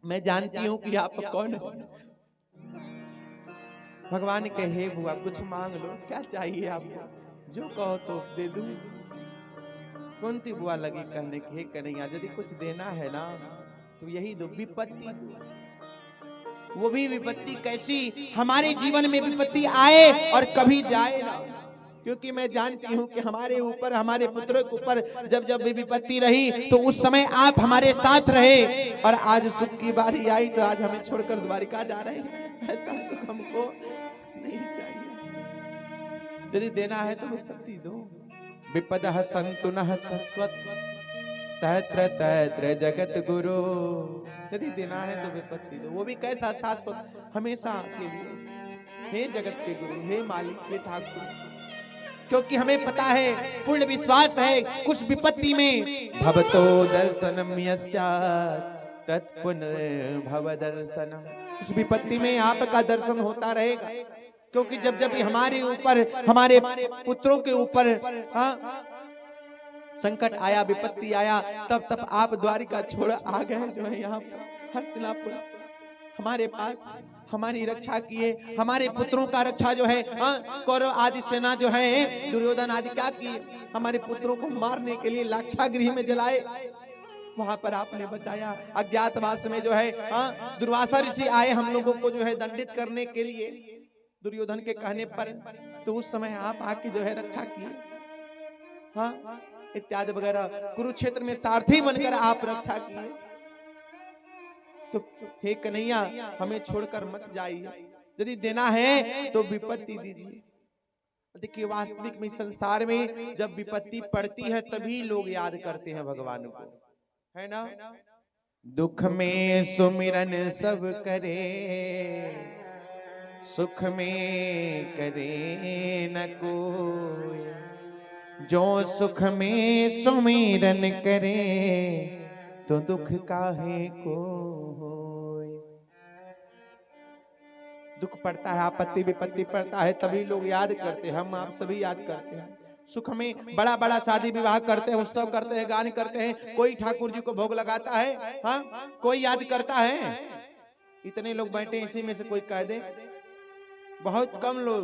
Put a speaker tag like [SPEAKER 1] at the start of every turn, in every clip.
[SPEAKER 1] मैं जानती हूं कि आप कौन हो। भगवान कहे बुआ कुछ मांग लो, क्या चाहिए आपको, जो कहो तो दे दूं। कुंती बुआ लगी कहने की, हे कन्हैया यदि कुछ देना है ना तो यही दो, विपत्ति दो। वो भी विपत्ति कैसी, हमारे जीवन में विपत्ति आए और कभी जाए ना, क्योंकि मैं जानती हूं कि हमारे ऊपर, हमारे पुत्रों के ऊपर जब जब भी विपत्ति रही तो उस समय आप हमारे साथ रहे, और आज सुख की बारी आई तो आज हमें छोड़कर द्वारिका जा रहे हैं। ऐसा सुख हमको नहीं चाहिए। यदि देना है तो विपत्ति दो। विपदः सन्तु नः शश्वत् तत्र तत्र जगत गुरु। यदि देना है तो विपत्ति दो, वो भी कैसा, शाश्वत, हमेशा के लिए। हे जगत के गुरु, हे मालिक, हे ठाकुर, क्योंकि हमें पता है, पूर्ण विश्वास है, कुछ विपत्ति में भवतो दर्शनम यस्यात् तत्पुनर्भव दर्शनम, उस विपत्ति में आपका दर्शन होता रहेगा। क्योंकि जब जब हमारे ऊपर, हमारे पुत्रों के ऊपर संकट आया, विपत्ति आया, तब तब आप द्वारिका छोड़ आ गए जो है यहाँ पर हस्तिनापुर, हमारे पास हमारी रक्षा किए, हमारे पुत्रों का रक्षा जो है, कौरव आदि सेना जो है, दुर्योधन आदि क्या किए, हमारे पुत्रों को मारने के लिए लाक्षागृह में जलाए, वहां पर आपने बचाया। अज्ञातवास में जो है दुर्वासा ऋषि आए हम लोगों को जो है दंडित करने के लिए दुर्योधन के कहने पर, तो उस समय आप आके जो है रक्षा किए, हाँ इत्यादि वगैरह। कुरुक्षेत्र में सारथी बनकर आप रक्षा किए। तो हे कन्हैया हमें छोड़कर मत जाइए, यदि देना है तो विपत्ति दीजिए। देखिए वास्तविक में संसार में जब विपत्ति पड़ती है तभी लोग याद करते हैं भगवान को, है ना। दुख में सुमिरन सब करे, सुख में करे न कोई, जो सुख में सुमिरन करे तो दुख काहे को होय। दुख पड़ता है, आपत्ति विपत्ति पड़ता है तभी लोग याद करते हैं, हम आप सभी याद करते हैं। सुख में बड़ा बड़ा शादी विवाह करते हैं, उत्सव करते हैं, गान करते हैं, कोई ठाकुर जी को भोग लगाता है, हाँ कोई याद करता है। इतने लोग बैठे इसी में से कोई कह दे, बहुत कम लोग,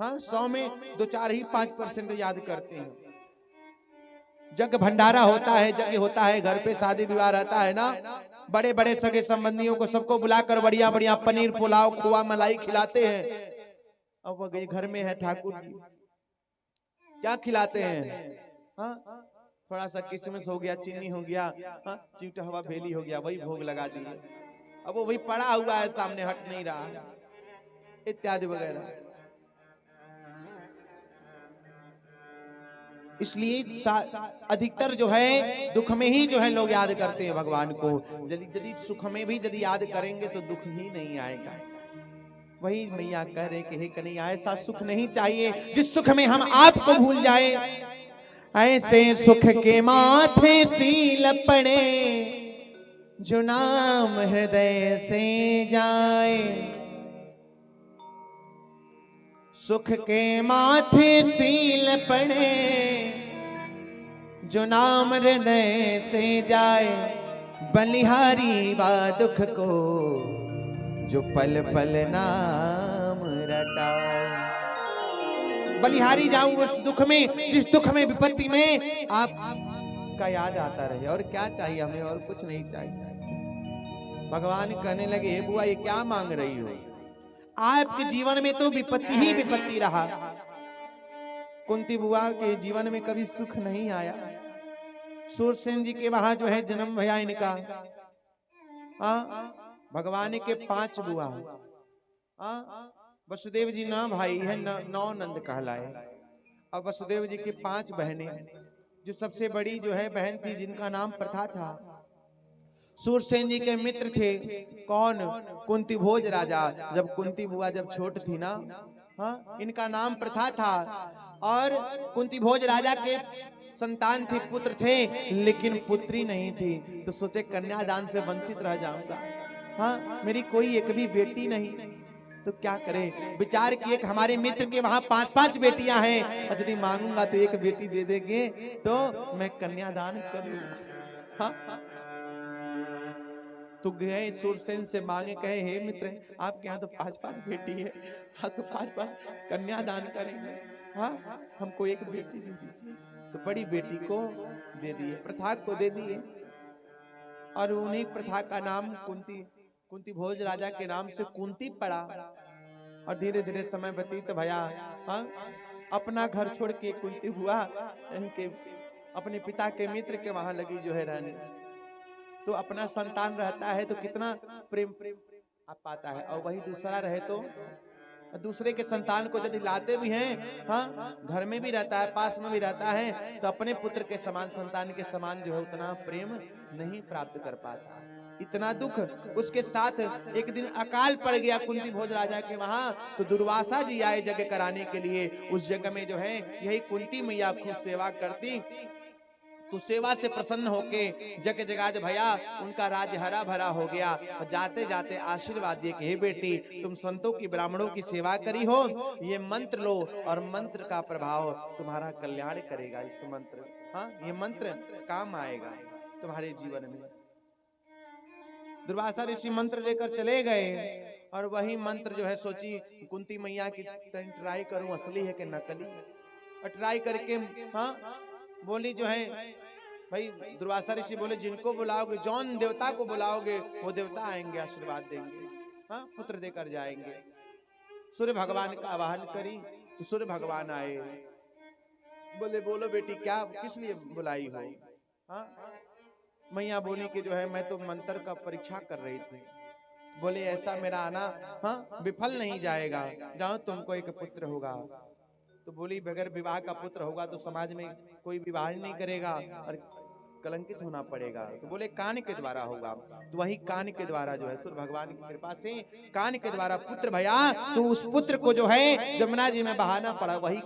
[SPEAKER 1] हाँ 100 में 2-4 ही 5% याद करते हैं। जग भंडारा होता है, जग होता है, घर पे शादी विवाह रहता है ना, बड़े बड़े सगे संबंधियों को सबको बुलाकर बढ़िया बढ़िया पनीर पुलाव खोआ मलाई खिलाते हैं। अब वो गए घर में है ठाकुर जी, क्या खिलाते हैं, हाँ थोड़ा सा किशमिश हो गया, चीनी हो गया, हाँ चिवटा हवा भेली हो गया, वही भोग लगा दिए। अब वो वही पड़ा हुआ है सामने, हट नहीं रहा, इत्यादि वगैरह। इसलिए अधिकतर जो है दुख में ही जो है लोग याद करते हैं भगवान को। यदि सुख में भी यदि याद करेंगे तो दुख ही नहीं आएगा। वही मैया कह रहे कि हे कन्हैया ऐसा सुख नहीं चाहिए जिस सुख में हम आपको भूल जाए। ऐसे सुख के माथे सील पड़े जो नाम हृदय से जाए, सुख के माथे सील पड़े जो नाम हृदय से जाए, बलिहारी वा दुख को जो पल पल नाम रटाए। बलिहारी जाऊं उस दुख में जिस दुख में विपत्ति में आपका याद आता रहे, और क्या चाहिए हमें, और कुछ नहीं चाहिए। भगवान कहने लगे हे बुआ ये क्या मांग रही हो, आपके जीवन में तो विपत्ति ही विपत्ति रहा। कुंती बुआ के जीवन में कभी सुख नहीं आया। सूरसेन जी के वहां जो है जन्म भया इनका, भगवान के 5 बुआ, वसुदेव जी ना भाई है, 9 नंद कहलाए, और वसुदेव जी की 5 बहनें, जो सबसे बड़ी जो है बहन थी जिनका नाम प्रथा था। सूरसेन जी के मित्र थे कौन, कुंती भोज राजा। जब कुंती बुआ जब छोट थी ना, हाँ इनका नाम प्रथा था, और कुंती भोज राजा के संतान थे, पुत्र थे, लेकिन पुत्री नहीं थी। तो सोचे कन्यादान से वंचित रह जाऊंगा, हाँ मेरी कोई एक भी बेटी नहीं, तो क्या करें। विचार किए कि हमारे मित्र के वहां 5-5 बेटियां हैं, और यदि मांगूंगा तो एक बेटी दे देंगे तो मैं कन्यादान कर लूंगा। हाँ तो गए सूरसेन से मांगे, कहे हे मित्र आपके यहाँ तो 5-5 बेटी है, हाँ तो 5-5 कन्यादान करेंगे, हाँ हमको एक बेटी दे दीजिए। तो बड़ी बेटी को दे दिए, प्रथा को दे दिए, और उन्हीं प्रथा का नाम कुंती भोज राजा के नाम से कुंती पड़ा। और धीरे धीरे समय व्यतीत भया, हाँ अपना घर छोड़ के कुंती हुआ इनके अपने पिता के मित्र के वहां लगी जो है रहने। तो अपना संतान रहता है तो कितना प्रेम आप पाता है, और वही दूसरा रहे तो दूसरे के संतान को यदि लाते भी हैं, हाँ घर में भी रहता है, पास में भी रहता है, तो अपने पुत्र के समान, संतान के समान जो है उतना प्रेम नहीं प्राप्त कर पाता। इतना दुख उसके साथ एक दिन अकाल पड़ गया कुंती भोज राजा के वहां। तो दुर्वासा जी आए यज्ञ कराने के लिए। उस यज्ञ में जो है यही कुंती मैया खूब सेवा करती। तो सेवा से प्रसन्न होके जग जगाज भया, उनका राज्य हरा भरा हो गया। और जाते जाते आशीर्वाद दिए कि हे बेटी तुम संतों की ब्राह्मणों की सेवा करी हो, ये मंत्र लो और मंत्र का प्रभाव तुम्हारा कल्याण करेगा। इस मंत्र, हाँ ये मंत्र काम आएगा तुम्हारे जीवन में। दुर्वासा ऋषि मंत्र लेकर चले गए, और वही मंत्र जो है सोची कुंती मैया की ट्राई करूं असली है कि नकली। और ट्राई करके हाँ बोली जो है, भाई दुर्वासा ऋषि बोले जिनको बुलाओगे, जौन देवता को बुलाओगे वो देवता आएंगे, आशीर्वाद देंगे, हाँ पुत्र देकर जाएंगे। सूर्य भगवान का आवाहन करी तो सूर्य भगवान आए। बोले बोलो बेटी क्या किस लिए बुलाई हो? हाँ मैया बोली कि जो है मैं तो मंत्र का परीक्षा कर रही थी। बोले ऐसा मेरा आना हाँ विफल नहीं जाएगा, जाओ तुमको एक पुत्र होगा। तो बोली बगैर विवाह का पुत्र होगा तो समाज में कोई विवाह नहीं करेगा और कलंकित होना पड़ेगा। तो बोले कान के द्वारा होगा। तो वही कान के द्वारा जो है सूर्य भगवान की कृपा से कान के द्वारा पुत्र भया। तो उस पुत्र को जो है जमुना जी में बहाना पड़ा। वही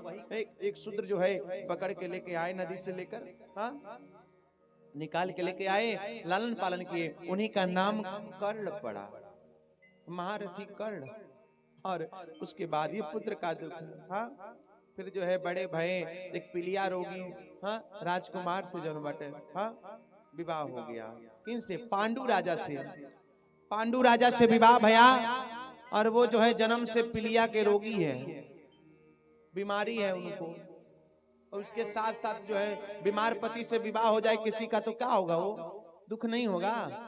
[SPEAKER 1] एक शूद्र जो है पकड़ के लेके आए नदी से लेकर, हाँ निकाल के लेके आए, लालन पालन किए। उन्हीं का नाम कर्ण पड़ा, महारथी कर्ण। और उसके बाद ये पुत्र का दुख, हाँ फिर जो है बड़े भय एक पिलिया रोगी, हाँ राजकुमार से जन्म बटे, हाँ विवाह हो गया। किनसे? पांडु राजा से। पांडु राजा से विवाह भया, और वो जो है जन्म से पिलिया के रोगी है, बीमारी है उनको। और उसके साथ साथ जो है बीमार पति से विवाह हो जाए किसी का तो क्या होगा? वो दुख नहीं होगा,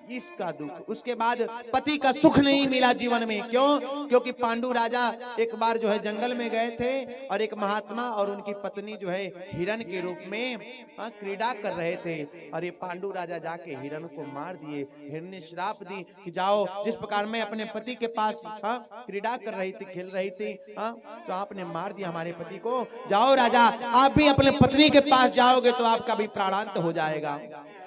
[SPEAKER 1] इसका दुख। उसके बाद पति का सुख नहीं मिला जीवन में। क्यों? क्योंकि पांडु राजा एक बार जो है जंगल में गए थे, और एक महात्मा और उनकी पत्नी जो है हिरण के रूप में क्रीड़ा कर रहे थे। और ये पांडु राजा जाके हिरण को मार दिए। हिरण ने श्राप दी कि जाओ, जिस प्रकार मैं अपने पति के पास क्रीड़ा कर रही थी, खेल रही थी, तो आपने मार दिया हमारे पति को। जाओ राजा, आप भी अपने पत्नी के पास जाओगे तो आपका भी प्राणांत हो जाएगा।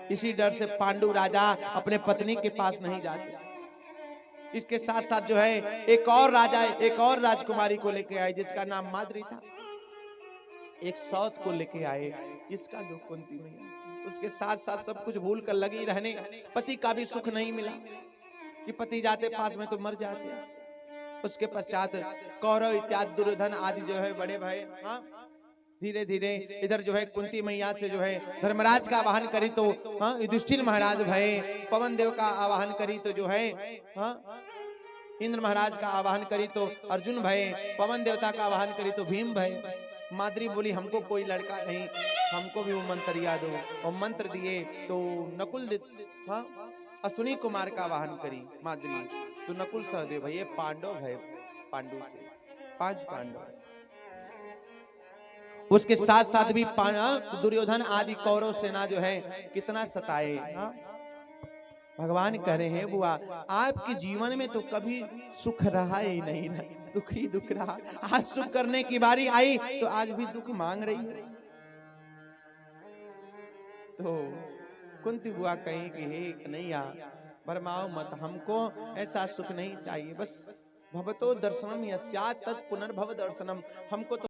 [SPEAKER 1] इसी डर से पांडु राजा अपने पत्नी के पास नहीं जाते। इसके साथ साथ जो है एक और राजा, एक और राजकुमारी को लेके आए जिसका नाम माद्री था। एक सौत को लेके आए, इसका दुख कुंती मैया। उसके साथ साथ सब कुछ भूल कर लगी रहने। पति का भी सुख नहीं मिला कि पति जाते पास में तो मर जाते। उसके पश्चात कौरव इत्यादि दुर्योधन आदि जो है बड़े भाई, हाँ धीरे धीरे इधर जो है कुंती मैया से जो है धर्मराज का आवाहन करी तो युधिष्ठिर महाराज भय। पवन देव का आवाहन करी तो जो है इंद्र महाराज का आवाहन करी तो अर्जुन भय। पवन देवता का आवाहन करी तो भीम भय। माद्री बोली हमको कोई लड़का नहीं, हमको भी वो मंत्र याद हो। और मंत्र दिए तो नकुल अश्विनी कुमार का आवाहन करी माद्री, तो नकुल सहदेव भय पांडव भय। पांडु से 5 पांडव। उसके साथ साथ भी दुर्योधन आदि कौरव सेना जो है कितना सताए। भगवान कह रहे हैं बुआ आपके जीवन में तो कभी सुख रहा ही नहीं, दुख ही दुख रहा। आज सुख करने की बारी आई तो आज भी दुख मांग रही है। तो कुंती बुआ कहीं कि हे कन्हैया भरमाओ मत, हमको ऐसा सुख नहीं चाहिए। बस भवतो दर्शनम यस्यात् तत् पुनर्भव दर्शनम। हमको तो